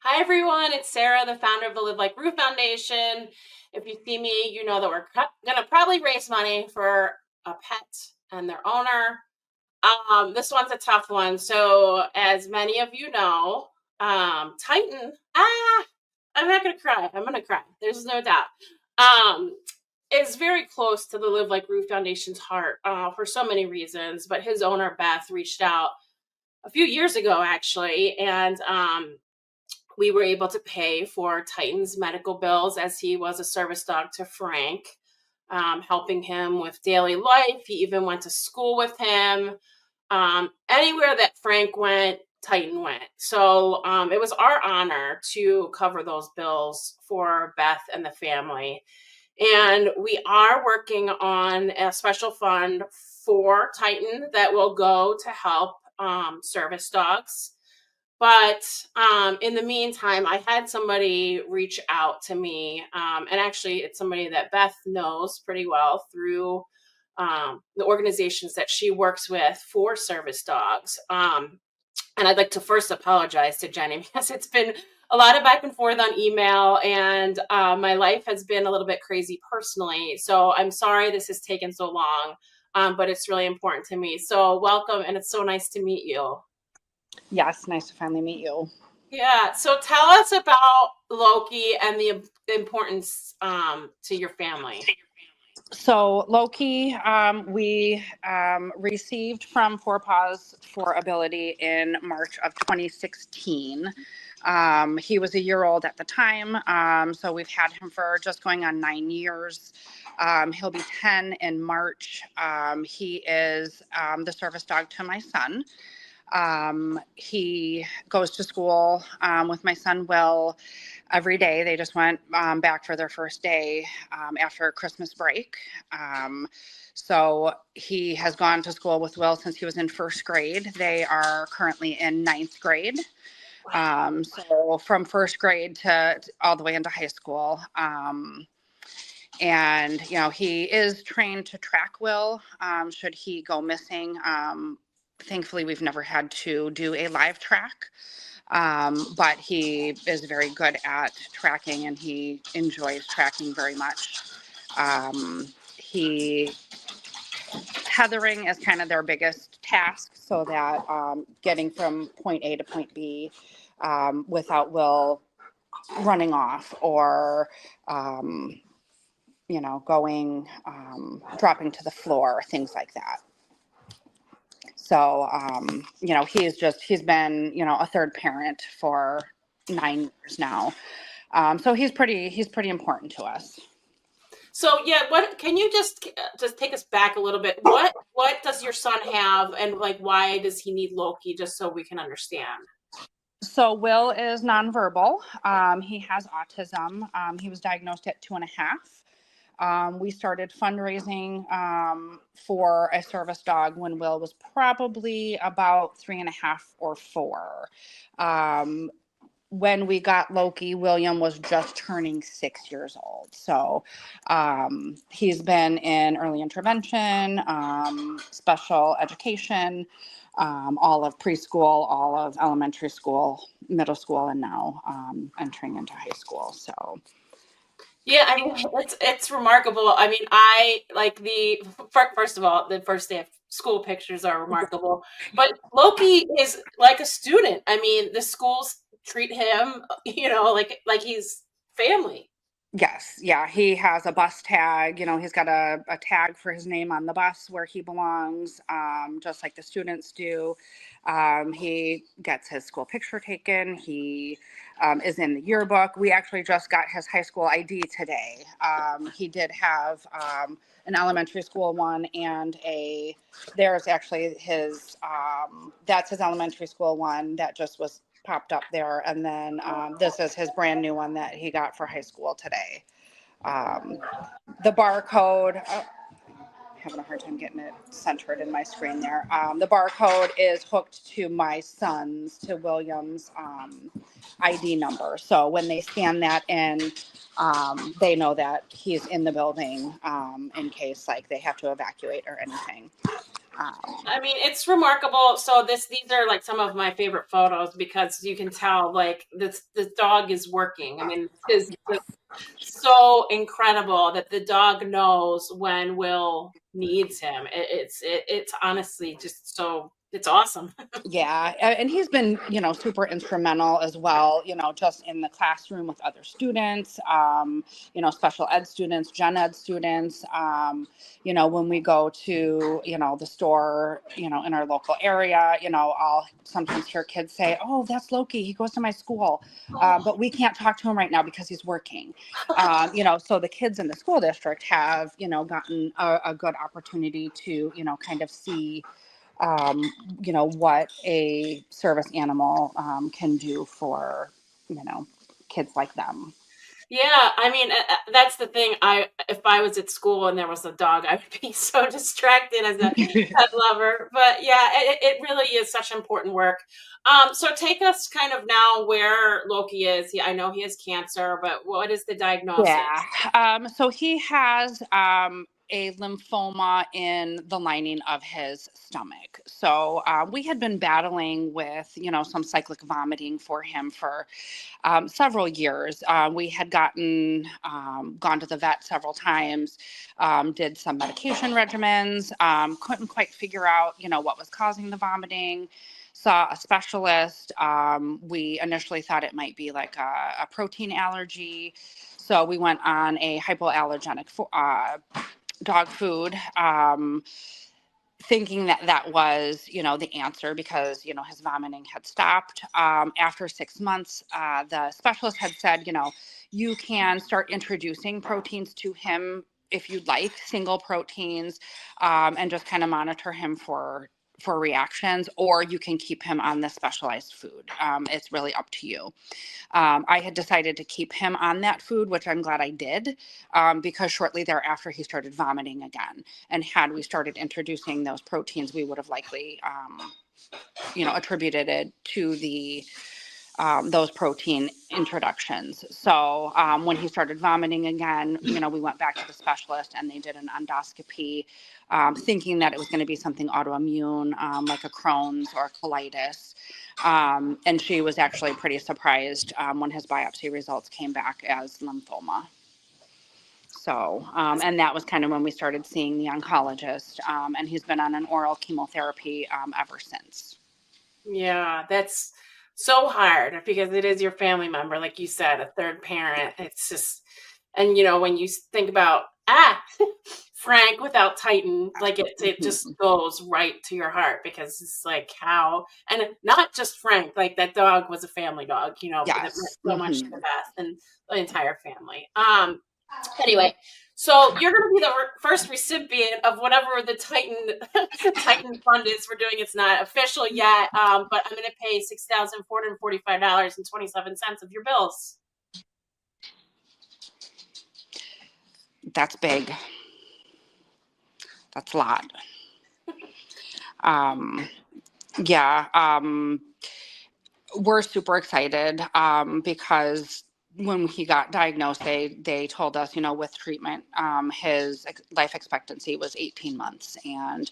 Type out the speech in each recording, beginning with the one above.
Hi, everyone. It's Sarah, the founder of the Live Like Roof Foundation. If you see me, you know that we're going to probably raise money for a pet and their owner. This one's a tough one. So, as many of you know, Titan, I'm not going to cry. I'm going to cry. There's no doubt. Um, is very close to the Live Like Roof Foundation's heart for so many reasons. But his owner, Beth, reached out a few years ago, actually, and we were able to pay for Titan's medical bills as he was a service dog to Frank, helping him with daily life. He even went to school with him. Anywhere that Frank went, Titan went. So it was our honor to cover those bills for Beth and the family. And we are working on a special fund for Titan that will go to help service dogs. But in the meantime, I had somebody reach out to me, and actually, it's somebody that Beth knows pretty well through the organizations that she works with for service dogs. And I'd like to first apologize to Jenny because it's been a lot of back and forth on email, and my life has been a little bit crazy personally. So I'm sorry this has taken so long, but it's really important to me. So welcome, and it's so nice to meet you. Yes, nice to finally meet you. Yeah. So tell us about Loki and the importance to your family. So Loki, we received from Four Paws for Ability in March of 2016. He was a year old at the time, so we've had him for just going on 9 years. He'll be 10 in March. He is the service dog to my son. He goes to school with my son Will every day. They just went back for their first day after Christmas break. So he has gone to school with Will since he was in first grade. They are currently in ninth grade. So from first grade to all the way into high school. And, he is trained to track Will should he go missing. Thankfully, we've never had to do a live track, but he is very good at tracking and he enjoys tracking very much. Tethering is kind of their biggest task, so that getting from point A to point B without Will running off or going, dropping to the floor, things like that. So, he's been, a third parent for 9 years now. So he's pretty important to us. So yeah, what can you just take us back a little bit? What does your son have, and like why does he need Loki? Just so we can understand. So Will is nonverbal. He has autism. He was diagnosed at 2.5. We started fundraising for a service dog when Will was probably about 3.5 or 4. When we got Loki, William was just turning 6 years old. So he's been in early intervention, special education, all of preschool, all of elementary school, middle school, and now entering into high school. So. Yeah, I mean it's remarkable. I mean, I like first of all, the first day of school pictures are remarkable. But Loki is like a student. I mean, the schools treat him, like he's family. Yes. Yeah. He has a bus tag. He's got a tag for his name on the bus where he belongs, just like the students do. He gets his school picture taken. He is in the yearbook. We actually just got his high school ID today. He did have an elementary school one and there's actually that's his elementary school one that just was popped up there, and then this is his brand new one that he got for high school today. The barcode, having a hard time getting it centered in my screen there. The barcode is hooked to my son's, to William's ID number. So when they scan that in, they know that he's in the building in case like they have to evacuate or anything. I mean, it's remarkable. So these are like some of my favorite photos because you can tell like this dog is working. I mean, it's just so incredible that the dog knows when Will needs him. It's honestly just so it's awesome. Yeah, and he's been, super instrumental as well, just in the classroom with other students, special ed students, gen ed students, when we go to, the store, in our local area, I'll sometimes hear kids say, "Oh, that's Loki. He goes to my school, but we can't talk to him right now because he's working." So the kids in the school district have, gotten a good opportunity to, kind of see um, what a service animal can do for, kids like them. Yeah, I mean, that's the thing. If I was at school and there was a dog, I would be so distracted as a pet lover. But yeah, it really is such important work. So take us kind of now where Loki is. I know he has cancer, but what is the Yeah. diagnosis? So he has a lymphoma in the lining of his stomach. So we had been battling with, some cyclic vomiting for him for several years. We had gone to the vet several times, did some medication regimens, couldn't quite figure out, what was causing the vomiting. Saw a specialist. We initially thought it might be like a protein allergy. So we went on a hypoallergenic dog food. Thinking that that was, the answer because, his vomiting had stopped. After 6 months, the specialist had said, you can start introducing proteins to him if you'd like, single proteins, and just kind of monitor him for reactions, or you can keep him on the specialized food. It's really up to you. I had decided to keep him on that food, which I'm glad I did, because shortly thereafter he started vomiting again. And had we started introducing those proteins, we would have likely, attributed it to the those protein introductions. So when he started vomiting again, we went back to the specialist and they did an endoscopy, thinking that it was going to be something autoimmune, like a Crohn's or colitis. And she was actually pretty surprised when his biopsy results came back as lymphoma. So, and that was kind of when we started seeing the oncologist, and he's been on an oral chemotherapy ever since. Yeah, that's so hard because it is your family member, like you said, a third Yeah. parent. It's just, and when you think about Frank without Titan, like it just Mhm. goes right to your heart because it's like how, and not just Frank, like that dog was a family dog, but that meant Yes. so much to Hmm. Beth and the entire family. Anyway, so you're going to be the first recipient of whatever the Titan Titan fund is. We're doing. It's not official yet, but I'm going to pay $6,445.27 of your bills. That's big. That's a lot. Um, yeah. We're super excited because when he got diagnosed, they told us, with treatment, his life expectancy was 18 months, and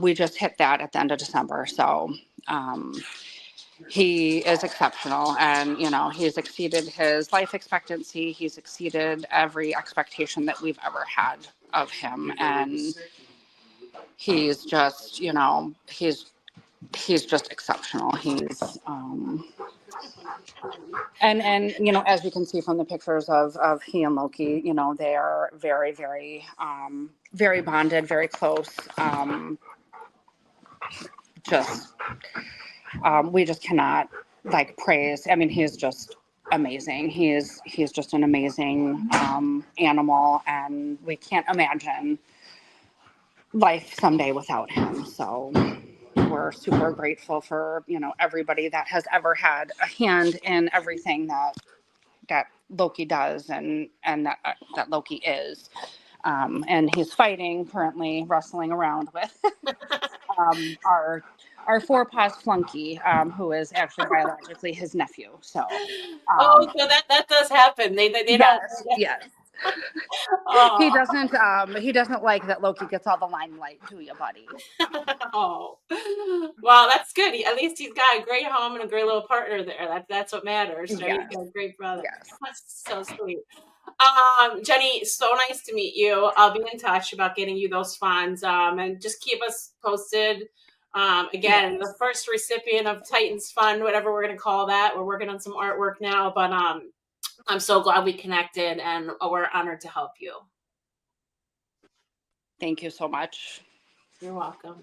we just hit that at the end of December. So um, he is exceptional, and he's exceeded his life expectancy. He's exceeded every expectation that we've ever had of him, and he's just, he's just exceptional. He's and as you can see from the pictures of he and Loki, they are very, very very bonded, very close. Just we just cannot like praise. I mean, he's just amazing. He's just an amazing animal, and we can't imagine life someday without him. So we're super grateful for everybody that has ever had a hand in everything that Loki does, and that Loki is. And he's fighting currently, wrestling around with our four paws flunky, who is actually biologically his nephew. So, Oh, um, so that does happen. They don't. yes, yes. He Oh. doesn't like that Loki gets all the limelight, do you, buddy? Oh. Well, that's good. At least he's got a great home and a great little partner there. That's what matters, right? He's Yes. got a great brother. Yes. That's so sweet. Jenny, so nice to meet you. I'll be in touch about getting you those funds. And just keep us posted. Again, the Yes. first recipient of Titans Fund, whatever we're gonna call that. We're working on some artwork now, but I'm so glad we connected, and we're honored to help you. Thank you so much. You're welcome.